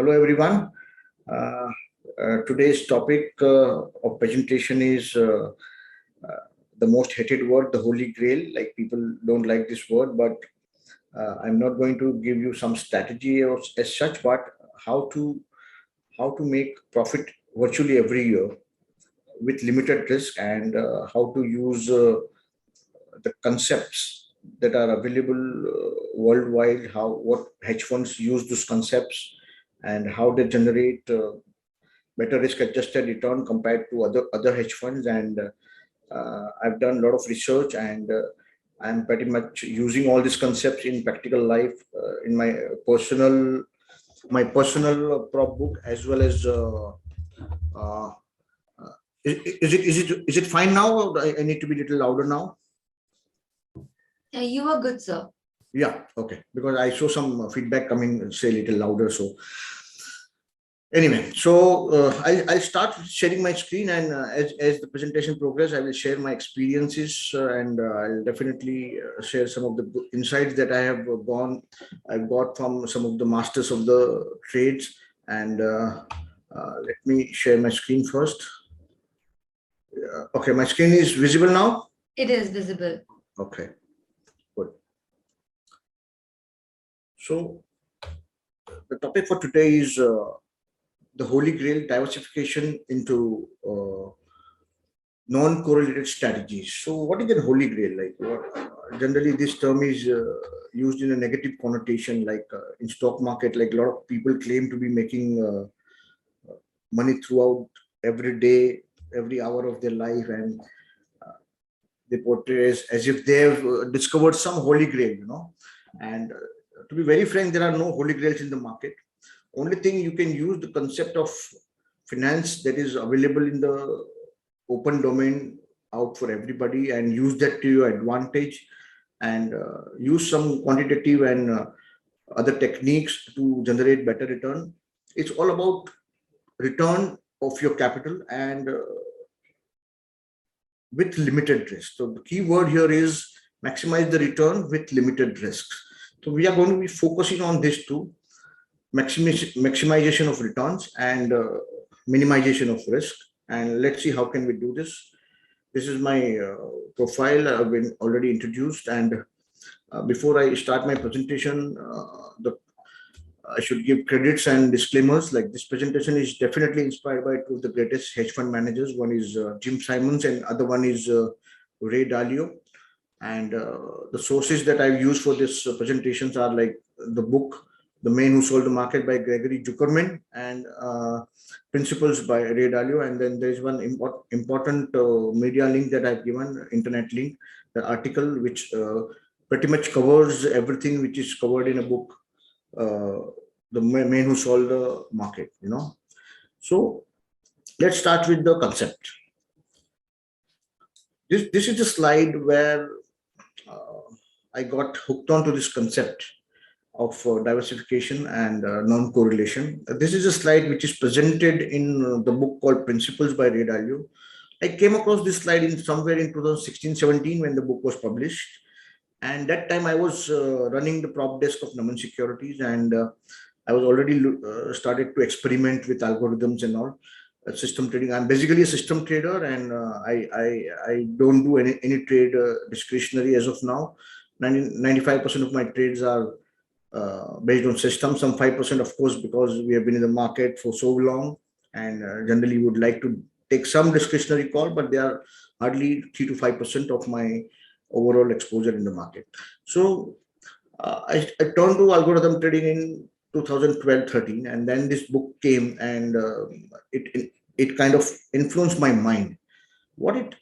Hello, everyone. Uh, Today's topic of presentation is the most hated word, the Holy Grail. Like people don't like this word, but I'm not going to give you some strategy or as such, but how to how to make profit virtually every year with limited risk and how to use the concepts that are available worldwide. How what hedge funds use those concepts and how they generate better risk adjusted return compared to other hedge funds. And I've done a lot of research, and I'm pretty much using all these concepts in practical life in my personal prop book, as well as uh, is it fine now, or I need to be a little louder now? You were good, sir. Yeah, okay, because I saw some feedback coming, say a little louder. So anyway, so I'll start sharing my screen, and as the presentation progresses, I will share my experiences, and I'll definitely share some of the insights that I've got from some of the masters of the trades. And let me share my screen first. Okay, my screen is visible now? It is visible. Okay, good. So the topic for today is the Holy Grail: diversification into non-correlated strategies. So, what is a Holy Grail? Like, generally, this term is used in a negative connotation. Like in stock market, like a lot of people claim to be making money throughout every day, every hour of their life, and they portray as if they have discovered some Holy Grail. And to be very frank, there are no Holy Grails in the market. Only thing, you can use the concept of finance that is available in the open domain out for everybody, and use that to your advantage, and use some quantitative and other techniques to generate better return. It's all about return of your capital, and with limited risk. So the key word here is maximize the return with limited risks. So we are going to be focusing on this too: maximization of returns and minimization of risk. And let's see how can we do this. This is my profile. I've been already introduced, and before I start my presentation, I should give credits and disclaimers. Like, this presentation is definitely inspired by two of the greatest hedge fund managers. One is Jim Simons, and other one is Ray Dalio. And the sources that I've used for this presentations are like the book "The Man Who Sold the Market" by Gregory Zuckerman, and Principles by Ray Dalio. And then there is one important media link that I've given, internet link, the article which pretty much covers everything which is covered in a book, "The Man Who Sold the Market." So let's start with the concept. This is the slide where I got hooked onto this concept of diversification and non-correlation. This is a slide which is presented in the book called Principles by Ray Dalio. I came across this slide in somewhere in 2016-17 when the book was published. And that time I was running the prop desk of Naman Securities, and I was already started to experiment with algorithms and all. System trading. I'm basically a system trader, and I don't do any trade discretionary as of now. 95% of my trades are based on systems. Some 5%, of course, because we have been in the market for so long, and generally would like to take some discretionary call, but they are hardly 3 to 5% of my overall exposure in the market. So I turned to algorithm trading in 2012-13, and then this book came, and it kind of influenced my mind. What it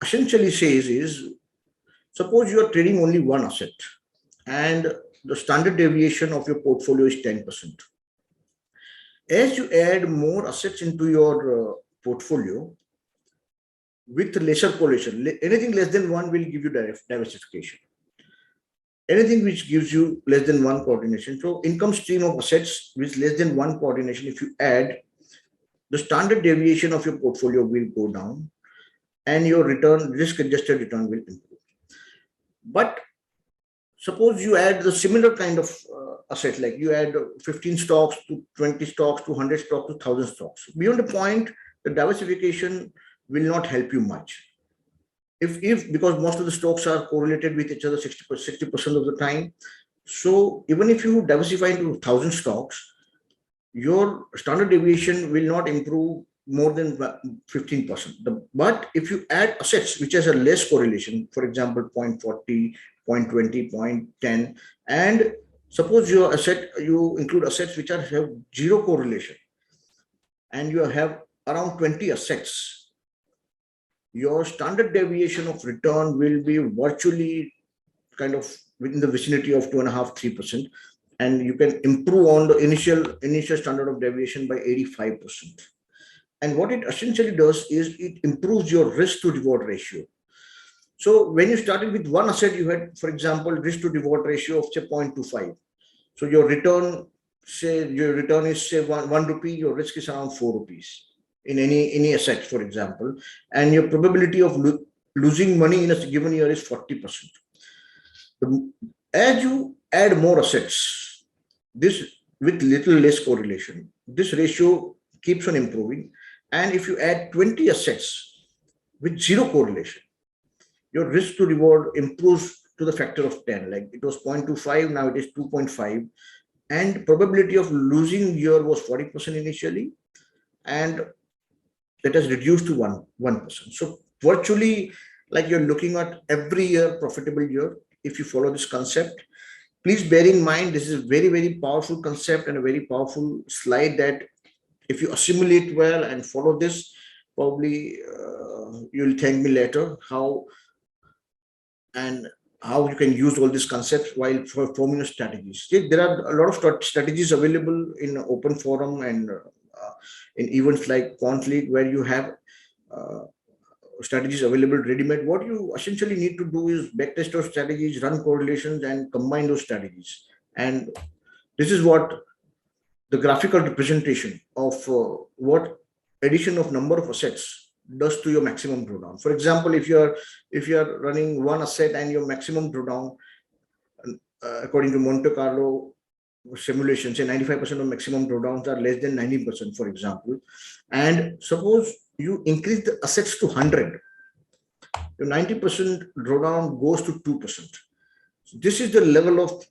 essentially says is, suppose you are trading only one asset, and the standard deviation of your portfolio is 10%. As you add more assets into your portfolio with lesser correlation, anything less than one will give you diversification. Anything which gives you less than one coordination, so income stream of assets with less than one coordination, if you add, the standard deviation of your portfolio will go down, and your return, risk adjusted return, will improve. But suppose you add the similar kind of asset, like you add 15 stocks to 20 stocks to 100 stocks to 1000 stocks. Beyond the point, the diversification will not help you much. If because most of the stocks are correlated with each other 60% of the time. So even if you diversify into 1000 stocks, your standard deviation will not improve more than 15%. But if you add assets which has a less correlation, for example, 0.40, 0.20, 0.10, and suppose you include assets which have zero correlation, and you have around 20 assets, your standard deviation of return will be virtually kind of within the vicinity of 2.5-3%, and you can improve on the initial standard of deviation by 85%. And what it essentially does is it improves your risk to reward ratio. So when you started with one asset, you had, for example, risk to reward ratio of say 0.25. So your return is say one rupee, your risk is around 4 rupees in any asset, for example, and your probability of losing money in a given year is 40%. As you add more assets, this with little less correlation, this ratio keeps on improving. And if you add 20 assets with zero correlation, your risk to reward improves to the factor of 10. Like it was 0.25, now it is 2.5. And probability of losing year was 40% initially, and that has reduced to 1%. So virtually, like you're looking at every year profitable year if you follow this concept. Please bear in mind, this is a very, very powerful concept and a very powerful slide that if you assimilate well and follow this, probably you'll thank me later how you can use all these concepts while forming strategies. There are a lot of strategies available in open forum and in events like Quants League, where you have strategies available ready-made. What you essentially need to do is backtest those strategies, run correlations, and combine those strategies. And this is what the graphical representation of what addition of number of assets does to your maximum drawdown. For example, if you are running one asset and your maximum drawdown, according to Monte Carlo simulation, say 95% of maximum drawdowns are less than 90%, for example. And suppose you increase the assets to 100, your 90% drawdown goes to 2%. So this is the level of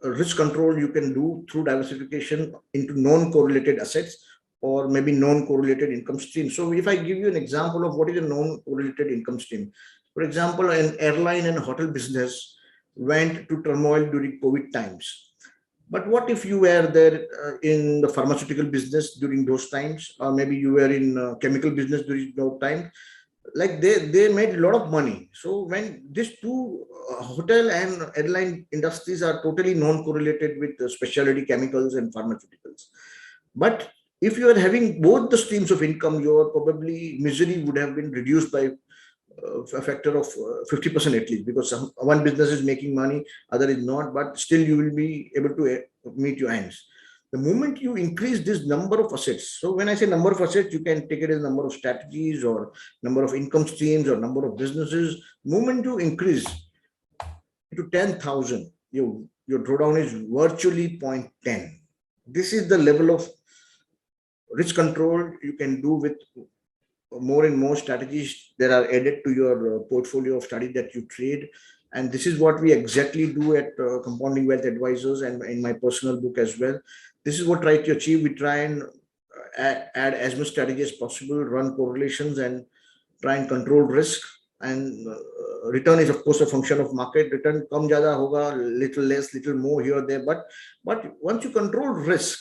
risk control you can do through diversification into non-correlated assets or maybe non-correlated income stream. So if I give you an example of what is a non-correlated income stream, for example, an airline and hotel business went to turmoil during COVID times. But what if you were there in the pharmaceutical business during those times, or maybe you were in chemical business during those times? Like they made a lot of money. So when these two hotel and airline industries are totally non-correlated with specialty chemicals and pharmaceuticals, but if you are having both the streams of income, your probably misery would have been reduced by a factor of 50% at least, because one business is making money, other is not, but still you will be able to meet your ends. The moment you increase this number of assets, so when I say number of assets, you can take it as number of strategies or number of income streams or number of businesses. The moment you increase to 10,000, your drawdown is virtually 0.10. This is the level of risk control you can do with more and more strategies that are added to your portfolio of study that you trade. And this is what we exactly do at Compounding Wealth Advisors and in my personal book as well. This is what we try to achieve. We try and add as much strategy as possible, run correlations, and try and control risk. And return is of course a function of market. Return kam jada hoga, little less, little more here or there. But once you control risk,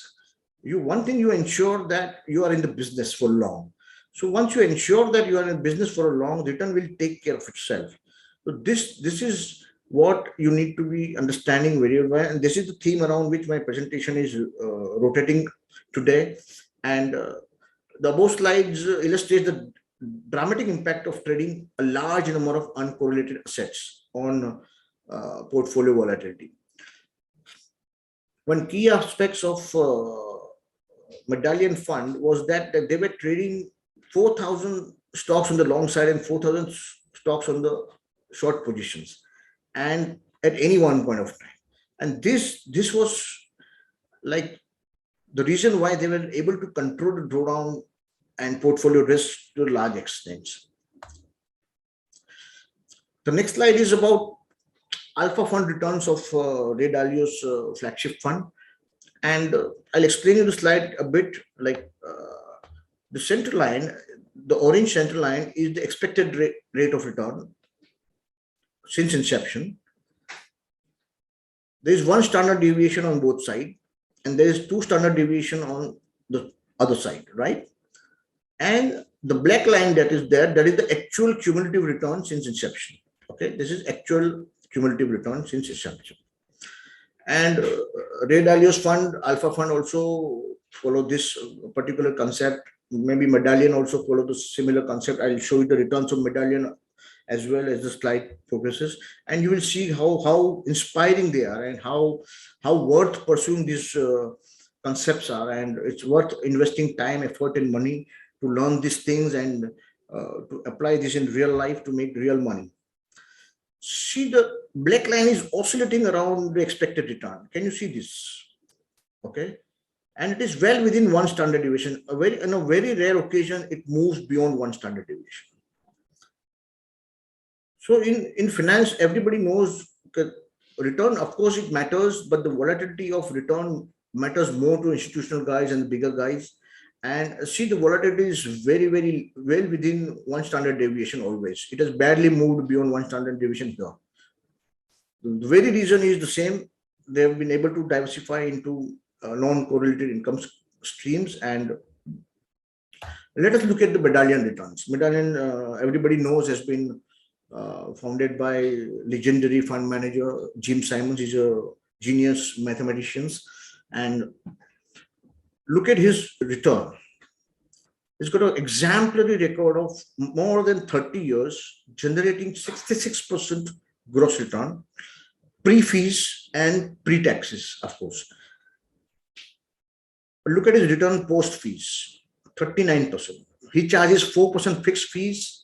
one thing you ensure that you are in the business for long. So once you ensure that you are in business for a long, return will take care of itself. So this is what you need to be understanding very well. And this is the theme around which my presentation is rotating today. And the above slides illustrate the dramatic impact of trading a large number of uncorrelated assets on portfolio volatility. One key aspects of Medallion Fund was that they were trading 4,000 stocks on the long side and 4,000 stocks on the short positions. And at any one point of time. And this was like the reason why they were able to control the drawdown and portfolio risk to a large extent. The next slide is about alpha fund returns of Ray Dalio's flagship fund. And I'll explain you the slide a bit. Like the center line, the orange center line is the expected rate of return since inception. There is one standard deviation on both sides, and there is two standard deviation on the other side, right? And the black line that is there, that is the actual cumulative return since inception. Okay, this is actual cumulative return since inception. And Ray Dalio's fund, Alpha Fund, also follow this particular concept. Maybe Medallion also follow the similar concept. I'll show you the returns of Medallion as well as the slide progresses, and you will see how inspiring they are and how worth pursuing these concepts are, and it's worth investing time, effort, and money to learn these things and to apply this in real life to make real money. See, the black line is oscillating around the expected return. Can you see this? Okay, and it is well within one standard deviation. On a very rare occasion, it moves beyond one standard deviation. So in finance, everybody knows that return, of course, it matters, but the volatility of return matters more to institutional guys and the bigger guys. And see, the volatility is very, very well within one standard deviation always. It has barely moved beyond one standard deviation here. The very reason is the same. They have been able to diversify into non-correlated income streams. And let us look at the Medallion returns. Medallion, everybody knows, has been founded by legendary fund manager Jim Simons. He's a genius mathematician, and look at his return. He's got an exemplary record of more than 30 years, generating 66% gross return, pre-fees and pre-taxes, of course. But look at his return post-fees, 39%. He charges 4% fixed fees,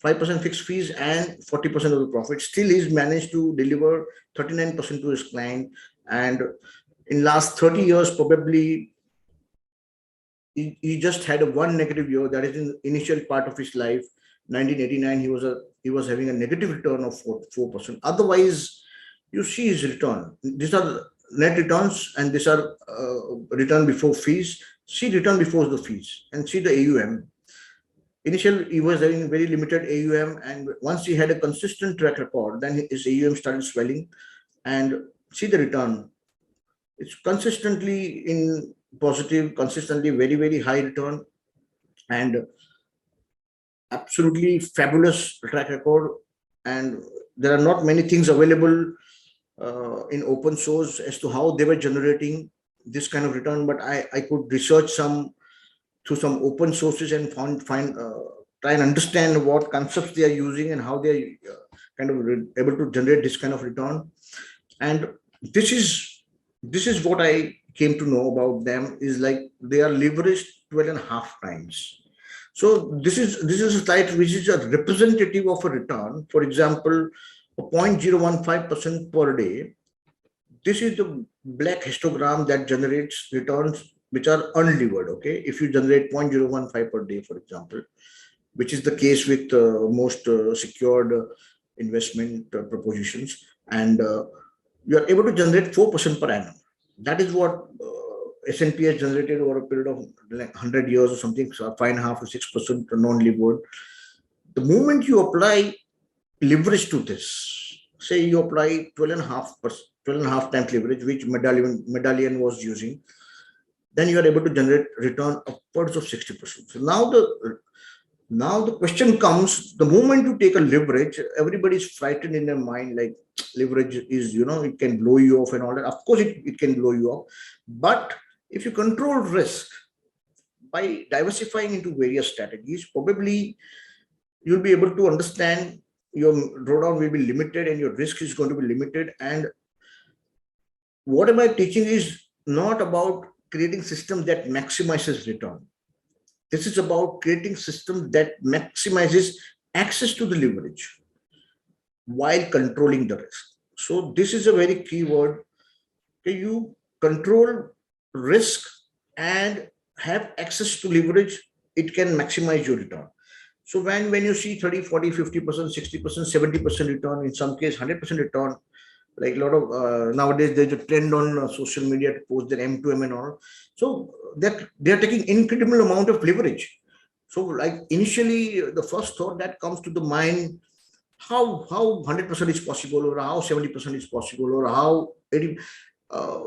5% fixed fees, and 40% of the profit. Still, he's managed to deliver 39% to his client. And in last 30 years, probably he just had one negative year. That is in the initial part of his life, 1989. He was having a negative return of 4%. Otherwise, you see his return. These are net returns, and these are return before fees. See return before the fees, and see the AUM. Initially, he was having very limited AUM, and once he had a consistent track record, then his AUM started swelling. And see the return. It's consistently in positive, consistently very, very high return, and absolutely fabulous track record. And there are not many things available in open source as to how they were generating this kind of return, but I could research through some open sources and try and understand what concepts they are using and how they are kind of able to generate this kind of return. And this is what I came to know about them, is like they are leveraged 12.5 times. So this is a slide which is a representative of a return. For example, 0.015% per day. This is the black histogram that generates returns which are unlevered. Okay, if you generate 0.015 per day, for example, which is the case with most secured investment propositions, and you are able to generate 4% per annum. That is what S&P has generated over a period of like 100 years or something, so 5.5 to 6% non-levered. The moment you apply leverage to this, say you apply 12.5 times leverage, which Medallion was using, then you are able to generate return upwards of 60%. So now the question comes: the moment you take a leverage, everybody is frightened in their mind, like leverage is, it can blow you off and all that. Of course, it can blow you off, but if you control risk by diversifying into various strategies, probably you'll be able to understand your drawdown will be limited and your risk is going to be limited. And what am I teaching is not about creating systems that maximizes return. This is about creating systems that maximizes access to the leverage while controlling the risk. So this is a very key word. Okay, you control risk and have access to leverage, it can maximize your return. So when you see 30, 40, 50%, 60%, 70% return, in some case 100% return, like a lot of nowadays there's a trend on social media to post their M2M and all. So that they're taking incredible amount of leverage. So like initially the first thought that comes to the mind, how 100% is possible, or how 70% is possible, or how 80 uh,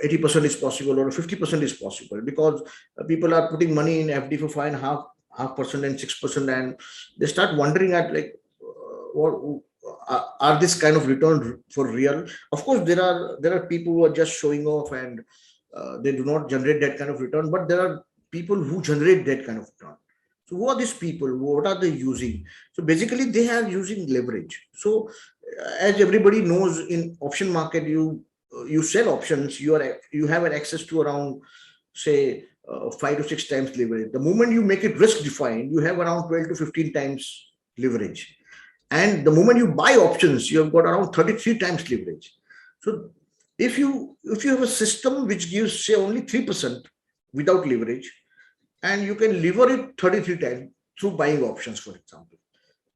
80% is possible, or 50% is possible, because people are putting money in FD for 5.5% and 6%, and they start wondering at like what are this kind of return for real. Of course there are people who are just showing off, and they do not generate that kind of return, but there are people who generate that kind of return. So who are these people? What are they using? So basically they are using leverage. So as everybody knows, in option market, you sell options, you have an access to around, say, 5 to 6 times leverage. The moment you make it risk defined, you have around 12 to 15 times leverage. And the moment you buy options, you have got around 33 times leverage. So if you have a system which gives, say, only 3% without leverage, and you can lever it 33 times through buying options, for example,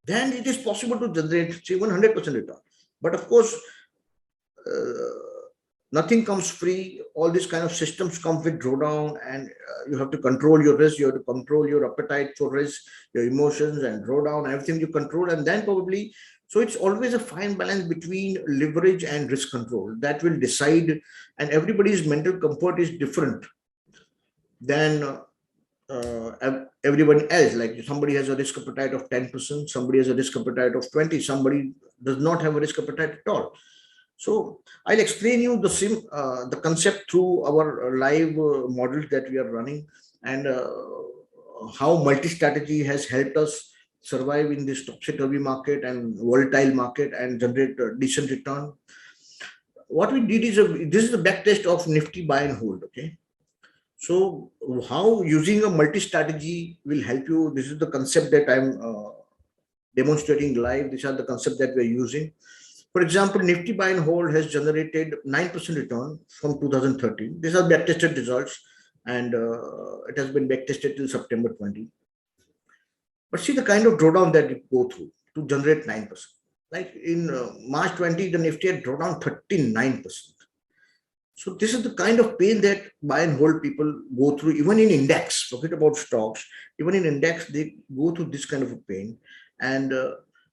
then it is possible to generate, say, 100% return. But of course, nothing comes free. All these kind of systems come with drawdown, and you have to control your risk, you have to control your appetite for risk, your emotions, and drawdown, everything you control. And then probably, so it's always a fine balance between leverage and risk control that will decide. And everybody's mental comfort is different than everyone else. Like somebody has a risk appetite of 10%, somebody has a risk appetite of 20, somebody does not have a risk appetite at all. So I'll explain you the concept through our live models that we are running, and how multi-strategy has helped us survive in this topsy-turvy market and volatile market and generate a decent return. What we did is, this is the back test of Nifty buy and hold. Okay. So how using a multi-strategy will help you. This is the concept that I'm demonstrating live. These are the concepts that we're using. For example, Nifty buy and hold has generated 9% return from 2013. These are backtested results, and it has been backtested till September 20. But see the kind of drawdown that it go through to generate 9%. Like in March 20, the Nifty had drawdown 39%. So this is the kind of pain that buy and hold people go through, even in index. Forget about stocks. Even in index, they go through this kind of a pain, and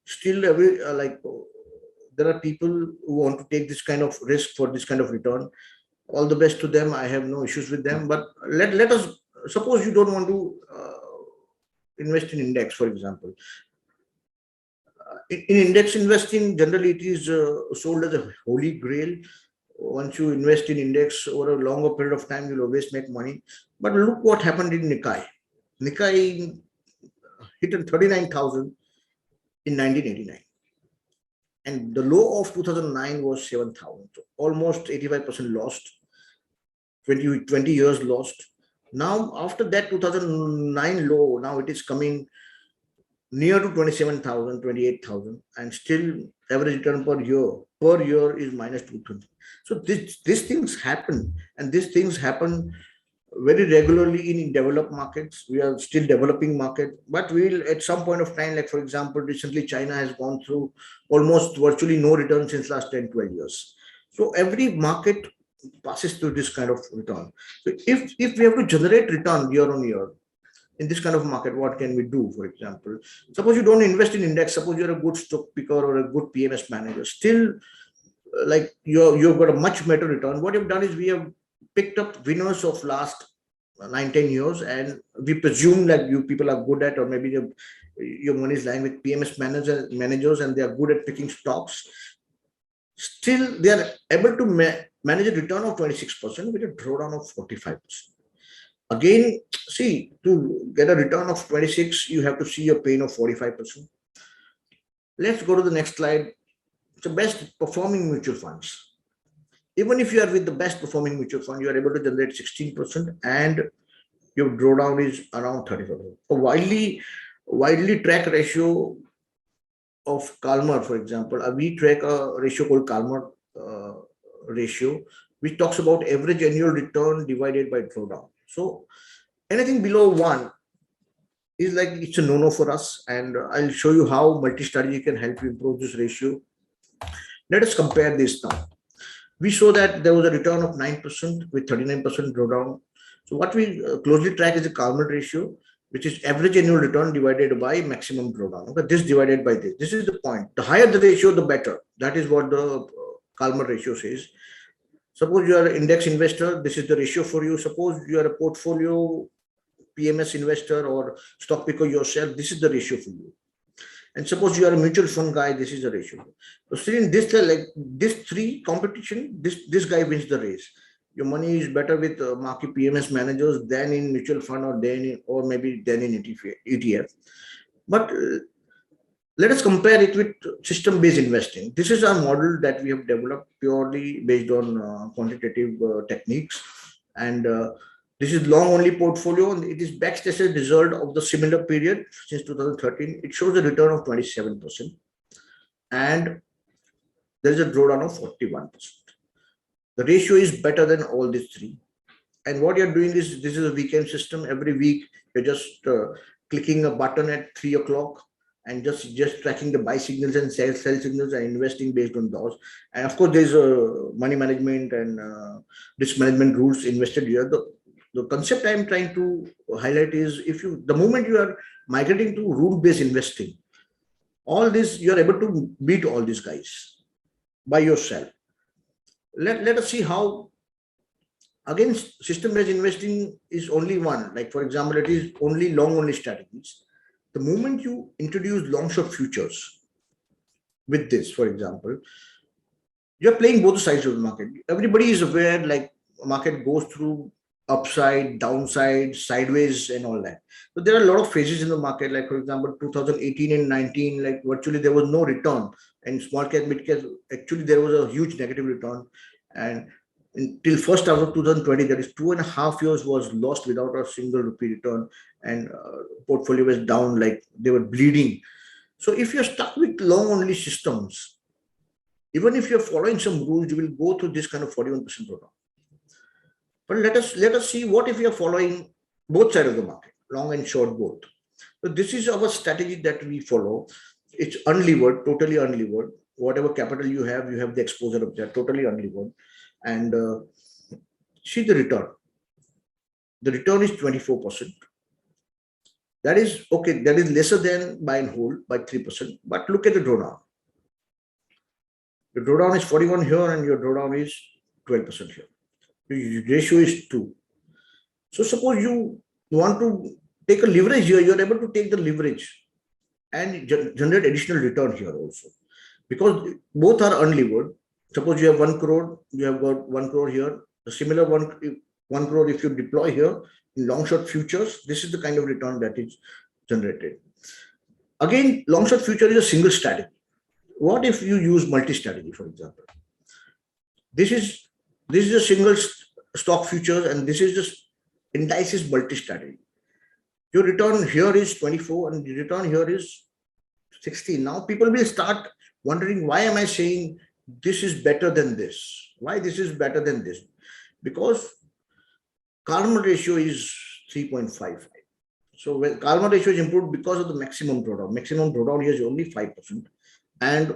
still, there are people who want to take this kind of risk for this kind of return. All the best to them. I have no issues with them. But let us suppose you don't want to invest in index, for example. In index investing, generally it is sold as a holy grail. Once you invest in index over a longer period of time, you'll always make money. But look what happened in Nikkei. Nikkei hit 39,000 in 1989. And the low of 2009 was 7,000. So almost 85% lost, 20 years lost. Now, after that 2009 low, now it is coming near to 27,000, 28,000, and still average return per year is minus 220. So these things happen, and these things happen very regularly in developed markets. We are still developing market, but we'll at some point of time, like for example, recently China has gone through almost virtually no return since last 10, 12 years. So every market passes through this kind of return. So if we have to generate return year on year, in this kind of market, what can we do? For example, suppose you don't invest in index, suppose you're a good stock picker or a good PMS manager, still like you've got a much better return. What you've done is we have picked up winners of last 9, 10 years, and we presume that you people are good at, or maybe your money is lying with PMS managers and they are good at picking stocks. Still, they are able to manage a return of 26% with a drawdown of 45%. Again, see, to get a return of 26, you have to see a pain of 45%. Let's go to the next slide. The best performing mutual funds. Even if you are with the best performing mutual fund, you are able to generate 16%, and your drawdown is around 35%. A widely tracked ratio of Calmer, for example, we track a ratio called Calmer ratio, which talks about average annual return divided by drawdown. So anything below one is like it's a no-no for us, and I'll show you how multi-strategy can help you improve this ratio. Let us compare this now. We saw that there was a return of 9% with 39% drawdown. So what we closely track is the Kalman ratio, which is average annual return divided by maximum drawdown. Okay, this divided by this. This is the point. The higher the ratio, the better. That is what the Kalman ratio says. Suppose you are an index investor, this is the ratio for you. Suppose you are a portfolio PMS investor or stock picker yourself, this is the ratio for you. And suppose you are a mutual fund guy, this is the ratio. So still in this, like this three competition, this guy wins the race. Your money is better with market PMS managers than in mutual fund or maybe than in ETF. But let us compare it with system-based investing. This is our model that we have developed purely based on quantitative techniques, and this is long only portfolio, and it is back-tested result of the similar period since 2013. It shows a return of 27%, and there is a drawdown of 41%. The ratio is better than all these three. And what you're doing is, this is a weekend system. Every week, you're just clicking a button at 3 o'clock and just tracking the buy signals and sell signals and investing based on those. And of course, there's money management and risk management rules invested here. The concept I'm trying to highlight is, the moment you are migrating to rule-based investing, all this, you are able to beat all these guys by yourself. Let us see how. Again, system-based investing is only one. Like, for example, it is only long-only strategies. The moment you introduce long-short futures with this, for example, you're playing both sides of the market. Everybody is aware, like, market goes through upside, downside, sideways, and all that. So there are a lot of phases in the market. Like, for example, 2018 and 19, like virtually there was no return. And small cap, mid cap, actually there was a huge negative return. And until first half of 2020, that is 2.5 years, was lost without a single rupee return, and portfolio was down, like they were bleeding. So if you're stuck with long only systems, even if you're following some rules, you will go through this kind of 41% drawdown. But let us see, what if we are following both sides of the market, long and short both. So this is our strategy that we follow. It's unlevered, totally unlevered. Whatever capital you have the exposure of that, totally unlevered. And see the return. The return is 24%. That is okay. That is lesser than buy and hold by 3%. But look at the drawdown. The drawdown is 41 here, and your drawdown is 12% here. The ratio is 2. So suppose you want to take a leverage here, you are able to take the leverage and generate additional return here also, because both are unlevered. Suppose you have 1 crore, you have got 1 crore here. The similar 1 crore, if you deploy here in long short futures, this is the kind of return that is generated. Again, long short future is a single strategy. What if you use multi-strategy, for example? This is a single stock futures, and this is just indices multi-strategy. Your return here is 24, and the return here is 16. Now people will start wondering, why am I saying this is better than this? Why this is better than this? Because Kalman ratio is 3.55. So when Kalman ratio is improved because of the maximum drawdown. Maximum drawdown here is only 5%, and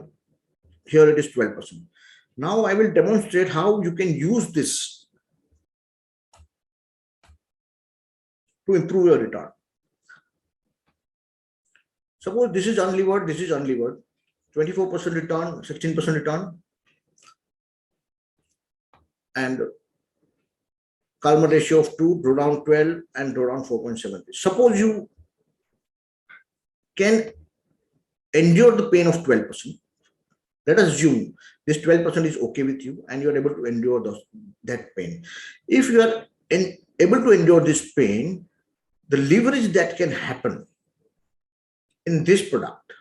here it is 12%. Now I will demonstrate how you can use this to improve your return. Suppose this is unlevered, 24% return, 16% return, and Kalman ratio of 2, drawdown 12, and drawdown 4.7. Suppose you can endure the pain of 12%. Let us assume this 12% is okay with you, and you are able to endure that pain. If you are able to endure this pain, the leverage that can happen in this product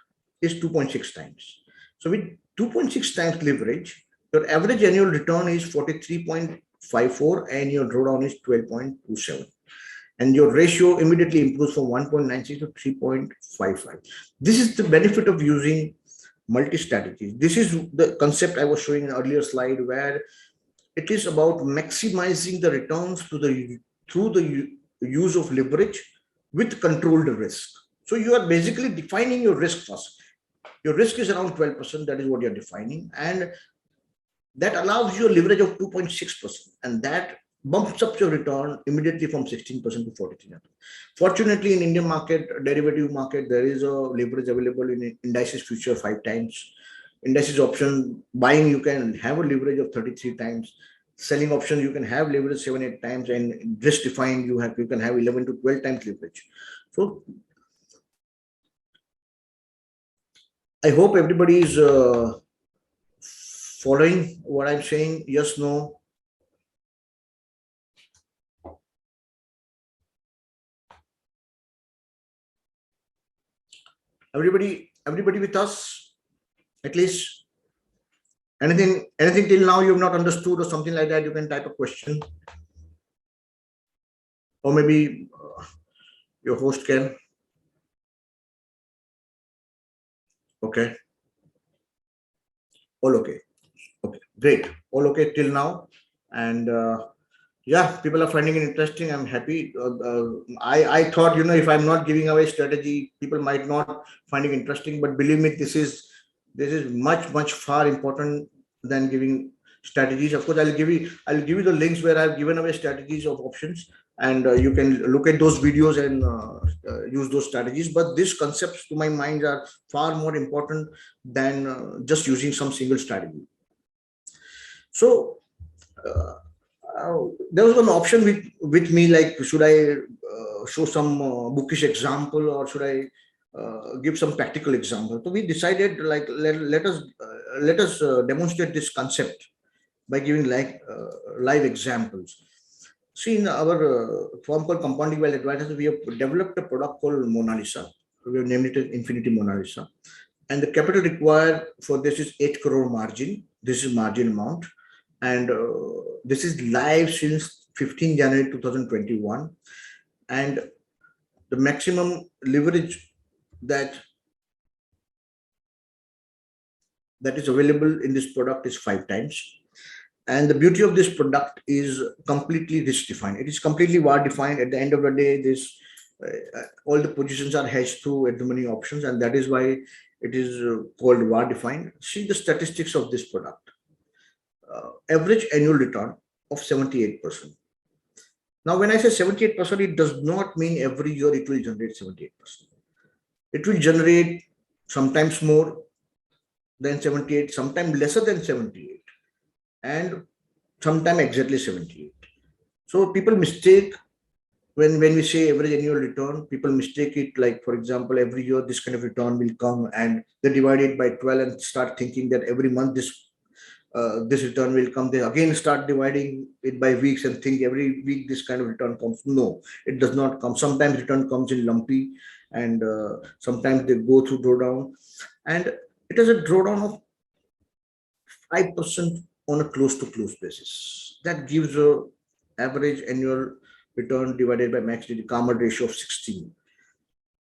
is 2.6 times. So with 2.6 times leverage, your average annual return is 43.54, and your drawdown is 12.27. And your ratio immediately improves from 1.96 to 3.55. This is the benefit of using multi-strategies. This is the concept I was showing in an earlier slide, where it is about maximizing the returns through the use of leverage with controlled risk. So you are basically defining your risk first. Your risk is around 12%. That is what you're defining. And that allows you a leverage of 2.6%. And that bumps up your return immediately from 16% to 43%. Fortunately, in Indian market, derivative market, there is a leverage available in indices future 5 times. Indices option buying, you can have a leverage of 33 times. Selling options, you can have leverage 7-8 times, and risk defined, you can have 11 to 12 times leverage. So I hope everybody is following what I'm saying. Yes, no. Everybody with us, at least. Anything till now you've not understood or something like that, you can type a question, or maybe your host can. Okay. All okay. Okay, great. All okay till now. And yeah, people are finding it interesting. I'm happy. I thought, if I'm not giving away strategy, people might not find it interesting. But believe me, this is much far important than giving strategies. Of course, I'll give you the links where I've given away strategies of options, and you can look at those videos and use those strategies. But these concepts, to my mind, are far more important than just using some single strategy. So uh, there was an option with me, like, should I show some bookish example, or should I give some practical example? So we decided, like, let us demonstrate this concept by giving, like, live examples. See, in our firm called Compounding Well Advisors, we have developed a product called Mona Lisa. We have named it as Infinity Mona Lisa, and the capital required for this is 8 crore margin. This is margin amount, and this is live since 15 January 2021. And the maximum leverage that is available in this product is 5 times. And the beauty of this product is completely risk defined. It is completely VAR defined. At the end of the day, this all the positions are hedged through at the money options, and that is why it is called VAR defined. See the statistics of this product. Average annual return of 78%. Now, when I say 78%, it does not mean every year it will generate 78%. It will generate sometimes more than 78, sometimes lesser than 78, and sometimes exactly 78. So people mistake, when we say average annual return, people mistake it, like, for example, every year this kind of return will come, and they divide it by 12 and start thinking that every month this return will come. They again start dividing it by weeks and think every week this kind of return comes. No, it does not come. Sometimes return comes in lumpy, and sometimes they go through drawdown, and it is a drawdown of 5% on a close to close basis. That gives a average annual return divided by max Karma ratio of 16.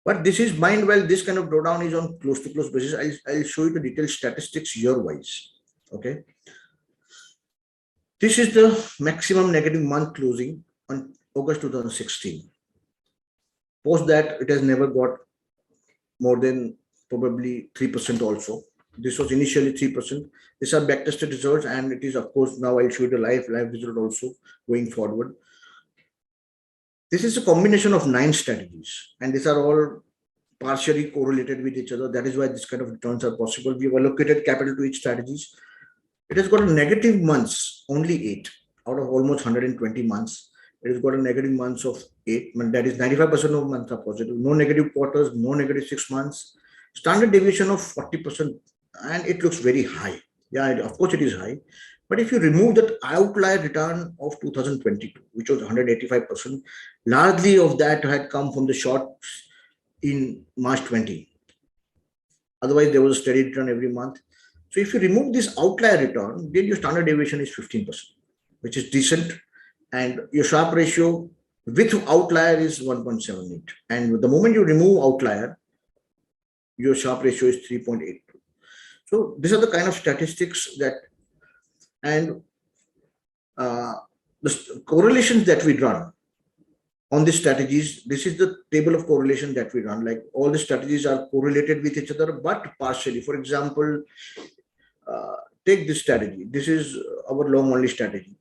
But this is mind, well, this kind of drawdown is on close to close basis. I'll show you the detailed statistics year wise. Okay. This is the maximum negative month closing on August 2016. Post that, it has never got more than probably 3% also. This was initially 3%. These are backtested results, and it is, of course, now I'll show you the live result also going forward. This is a combination of 9 strategies, and these are all partially correlated with each other. That is why this kind of returns are possible. We have allocated capital to each strategies. It has got a negative months, only 8 out of almost 120 months. It has got a negative months of 8, that is 95% of months are positive. No negative quarters, no negative 6 months. Standard deviation of 40%, and it looks very high. Yeah, of course it is high. But if you remove that outlier return of 2022, which was 185%, largely of that had come from the shorts in March 20. Otherwise, there was a steady return every month. So if you remove this outlier return, then your standard deviation is 15%, which is decent. And your Sharpe ratio with outlier is 1.78. And the moment you remove outlier, your Sharpe ratio is 3.82. So these are the kind of statistics that, and the correlations that we run on these strategies. This is the table of correlation that we run. Like all the strategies are correlated with each other, but partially. For example, uh, take this strategy. This is our long only strategy.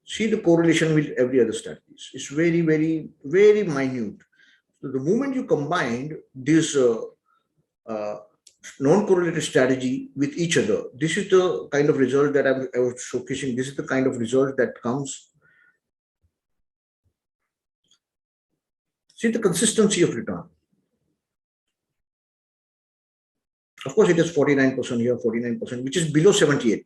See the correlation with every other strategies. It's very, very, very minute. So the moment you combine this uh, non-correlated strategy with each other, this is the kind of result that I was showcasing. This is the kind of result that comes. See the consistency of return. Of course, it is 49% here, 49%, which is below 78%.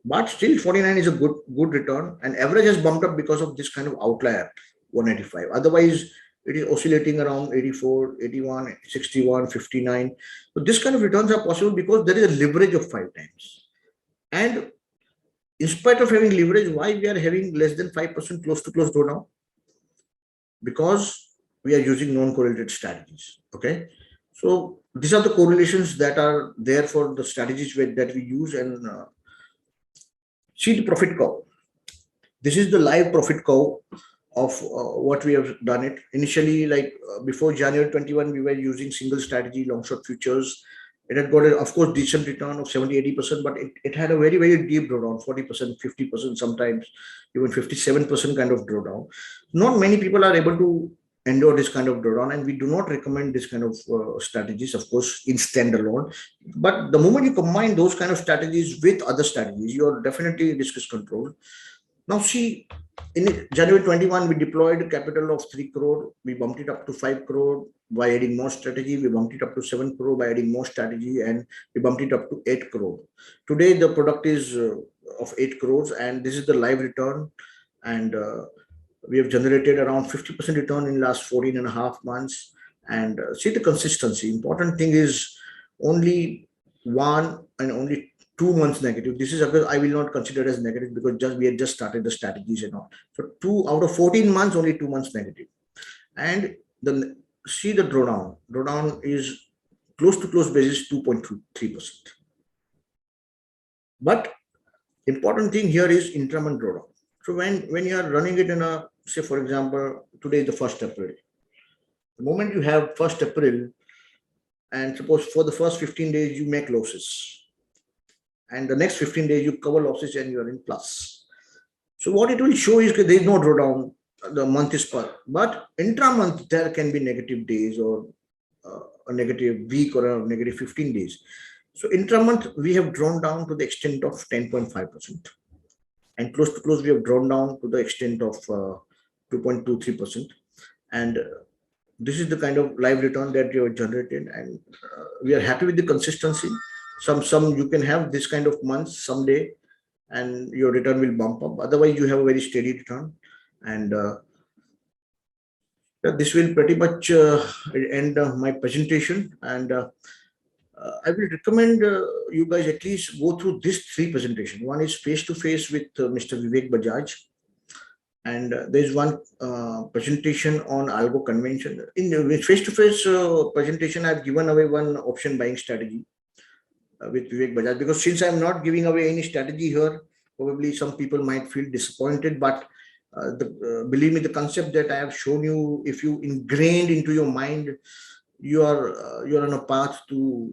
But still, 49 is a good return, and average has bumped up because of this kind of outlier, 185. Otherwise, it is oscillating around 84, 81, 61, 59. So this kind of returns are possible because there is a leverage of 5 times. And in spite of having leverage, why we are having less than 5% close to close drawdown? Because we are using non-correlated strategies. Okay. So these are the correlations that are there for the strategies that we use, and see the profit curve. This is the live profit curve of what we have done it. Initially, like before January 21, we were using single strategy, long short futures. It had got, of course, decent return of 70-80%, but it had a very, very deep drawdown, 40%, 50%, sometimes even 57% kind of drawdown. Not many people are able to endure this kind of drawdown, and we do not recommend this kind of strategies, of course, in standalone. But the moment you combine those kind of strategies with other strategies, you're definitely risk is controlled. Now, see, in January 21, we deployed capital of 3 crore. We bumped it up to 5 crore by adding more strategy. We bumped it up to 7 crore by adding more strategy, and we bumped it up to 8 crore. Today, the product is of 8 crores, and this is the live return. And we have generated around 50% return in last 14 and a half months. And see the consistency. Important thing is only one and only 2 months negative. This is because I will not consider as negative because we had just started the strategies and all. So 2 out of 14 months, only 2 months negative. And the see the drawdown. Drawdown is close to close basis 2.3%. But important thing here is intramonth drawdown. So when you are running it in a, say for example, today is the 1st April. The moment you have 1st April, and suppose for the first 15 days you make losses, and the next 15 days you cover losses and you are in plus. So what it will show is that there is no drawdown, the month is per, but intra-month there can be negative days or a negative week or a negative 15 days. So intra-month we have drawn down to the extent of 10.5%, and close to close we have drawn down to the extent of 2.23%. And this is the kind of live return that you have generated, and we are happy with the consistency. Some you can have this kind of months someday, and your return will bump up. Otherwise, you have a very steady return, and this will pretty much end my presentation. And I will recommend you guys at least go through these 3 presentations. One is face to face with Mr. Vivek Bajaj, and there's one presentation on algo convention. In the face-to-face presentation, I've given away one option buying strategy with Vivek Bajaj, because since I'm not giving away any strategy here, probably some people might feel disappointed. But believe me, the concept that I have shown you, if you ingrained into your mind, you're on a path to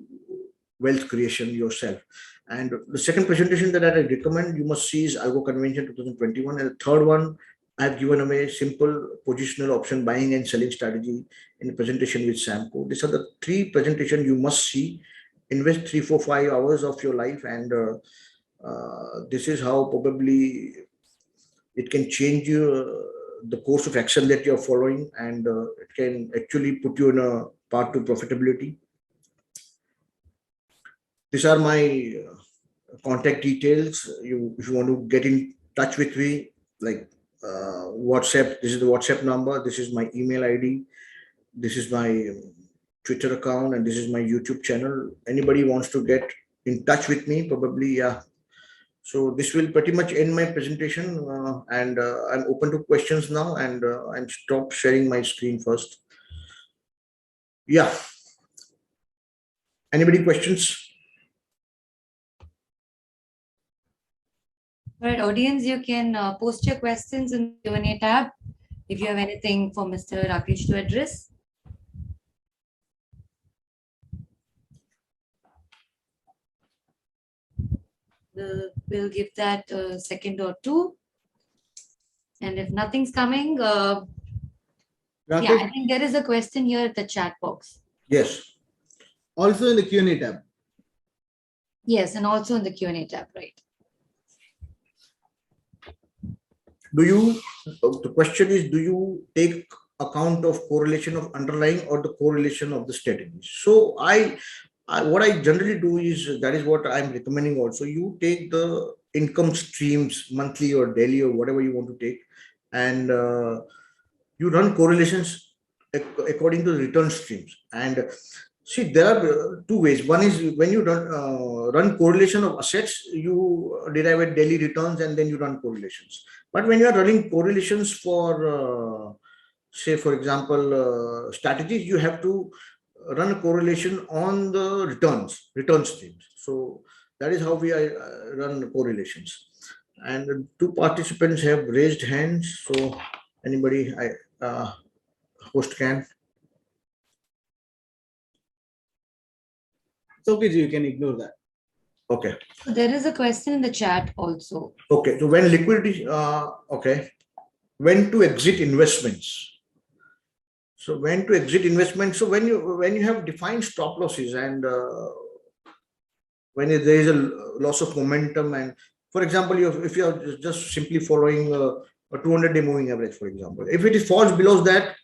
wealth creation yourself. And the second presentation that I recommend you must see is Algo Convention 2021, and the third one I've given away simple positional option buying and selling strategy in the presentation with Samco. These are the 3 presentations you must see. Invest 3, 4, 5 hours of your life, and this is how probably it can change the course of action that you're following, and it can actually put you in a path to profitability. These are my contact details. If you want to get in touch with me, like WhatsApp, this is the WhatsApp number, this is my email ID, this is my Twitter account, and this is my YouTube channel. Anybody wants to get in touch with me, probably, yeah. So this will pretty much end my presentation, and I'm open to questions now, and I'm stop sharing my screen first. Yeah. Anybody questions? All right, audience, you can post your questions in the Q&A tab if you have anything for Mr. Rakesh to address. We'll give that a second or two. And if nothing's coming, yeah, Rakesh? I think there is a question here at the chat box. Yes. Also in the Q&A tab. Yes, and also in the Q&A tab, right? The question is, do you take account of correlation of underlying or the correlation of the strategies? So what I generally do is, that is what I'm recommending also. You take the income streams monthly or daily or whatever you want to take, and you run correlations according to the return streams. And see, there are two ways. One is when you run correlation of assets, you derive at daily returns and then you run correlations. But when you are running correlations for, say, for example, strategies, you have to run a correlation on the return streams. So that is how we run correlations. And two participants have raised hands. So anybody, host can. It's okay, you can ignore that. Okay. So there is a question in the chat also. Okay. So when liquidity, okay. When to exit investments. So when to exit investments. So when you have defined stop losses and when there is a loss of momentum, and for example, if you are just simply following a 200-day moving average, for example, if it falls below that,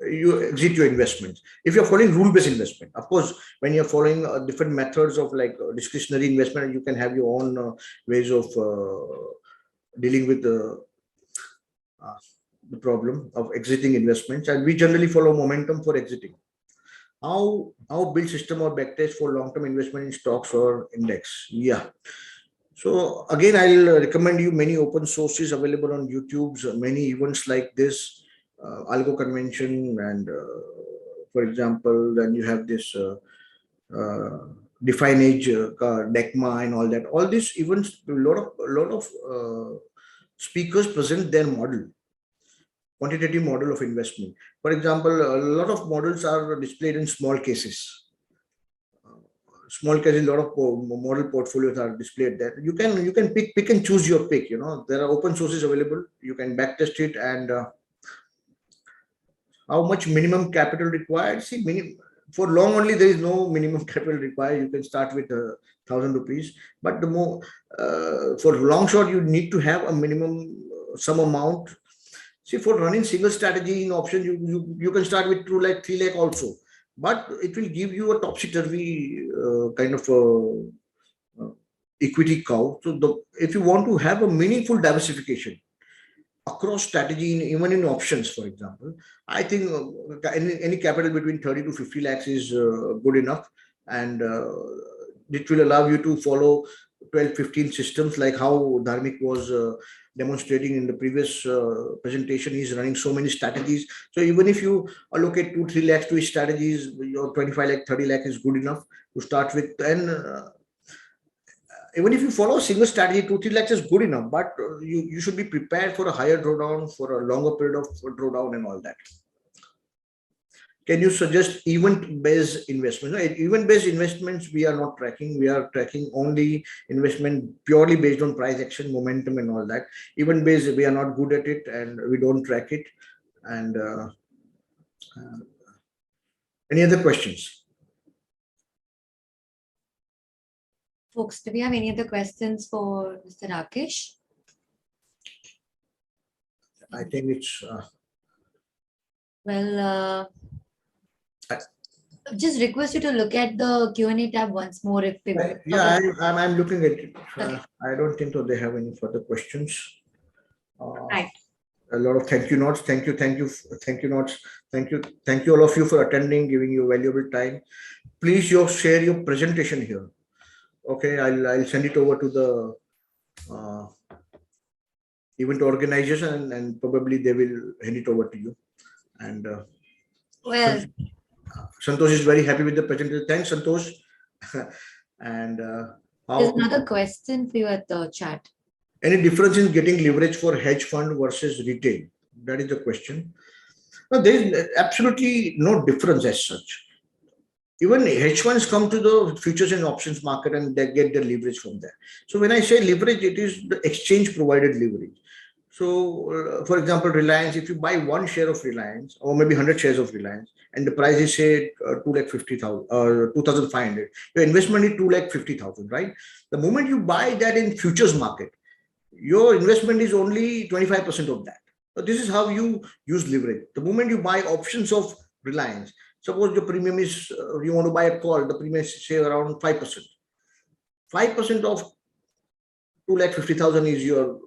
you exit your investments. If you're following rule-based investment, of course, when you're following different methods of like discretionary investment, you can have your own ways of dealing with the problem of exiting investments. And we generally follow momentum for exiting. How build system or backtest for long-term investment in stocks or index? Yeah. So again, I'll recommend you many open sources available on YouTube's, many events like this, algo convention, and for example, then you have this define age, DECMA, and all that. All these events, a lot of speakers present their model, quantitative model of investment. For example, a lot of models are displayed in small cases. Small cases, a lot of model portfolios are displayed there. You can pick and choose your pick. There are open sources available. You can backtest it. And how much minimum capital required? See, for long only there is no minimum capital required. You can start with 1,000 rupees. But the more for long short, you need to have a minimum some amount. See, for running single strategy in option, you can start with 2 lakh, 3 lakh also. But it will give you a topsy-turvy kind of equity cow. So if you want to have a meaningful diversification across strategy, even in options, for example, I think any capital between 30 to 50 lakhs is good enough. And it will allow you to follow 12, 15 systems, like how Dharmik was demonstrating in the previous presentation. He's running so many strategies. So even if you allocate 2, 3 lakhs to his strategies, your 25 lakh, 30 lakh is good enough to start with. And even if you follow a single strategy, 2, 3 lakhs is good enough, but you should be prepared for a higher drawdown, for a longer period of drawdown and all that. Can you suggest event-based investments? No, event-based investments we are not tracking. We are tracking only investment purely based on price action, momentum, and all that. Event-based, we are not good at it, and we don't track it. And any other questions? Folks, do we have any other questions for Mr. Rakesh? I think it's Well, just request you to look at the Q&A tab once more if we yeah, I'm looking at it. I don't think so they have any further questions. Right. A lot of thank you notes. Thank you notes. Thank you all of you for attending, giving you valuable time. Please share your presentation here. Okay, I'll send it over to the event organizers, and probably they will hand it over to you. And Well, Santosh is very happy with the presentation. Thanks, Santosh. And there's another question for you at the chat. Any difference in getting leverage for hedge fund versus retail? That is the question. Now, there is absolutely no difference as such. Even hedge funds come to the futures and options market and they get their leverage from there. So when I say leverage, it is the exchange provided leverage. So, for example, Reliance, if you buy one share of Reliance or maybe 100 shares of Reliance and the price is say 2,50,000 or 2,500, your investment is 2,50,000, right? The moment you buy that in futures market, your investment is only 25% of that. So this is how you use leverage. The moment you buy options of Reliance, suppose the premium is, you want to buy a call, the premium is say around 5%. 5% of 2,50,000 is your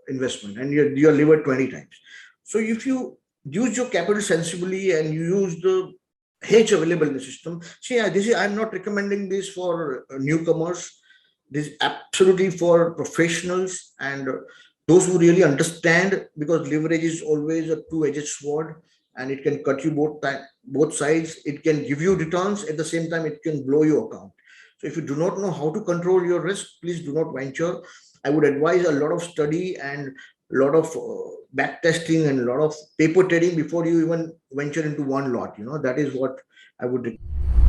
investment and you're levered 20 times. So if you use your capital sensibly and you use the hedge available in the system, see, I'm not recommending this for newcomers. This is absolutely for professionals and those who really understand, because leverage is always a two-edged sword and it can cut you both sides. It can give you returns, at the same time it can blow your account. So if you do not know how to control your risk, please do not venture. I would advise a lot of study and a lot of back testing and a lot of paper trading before you even venture into one lot. That is what I would recommend.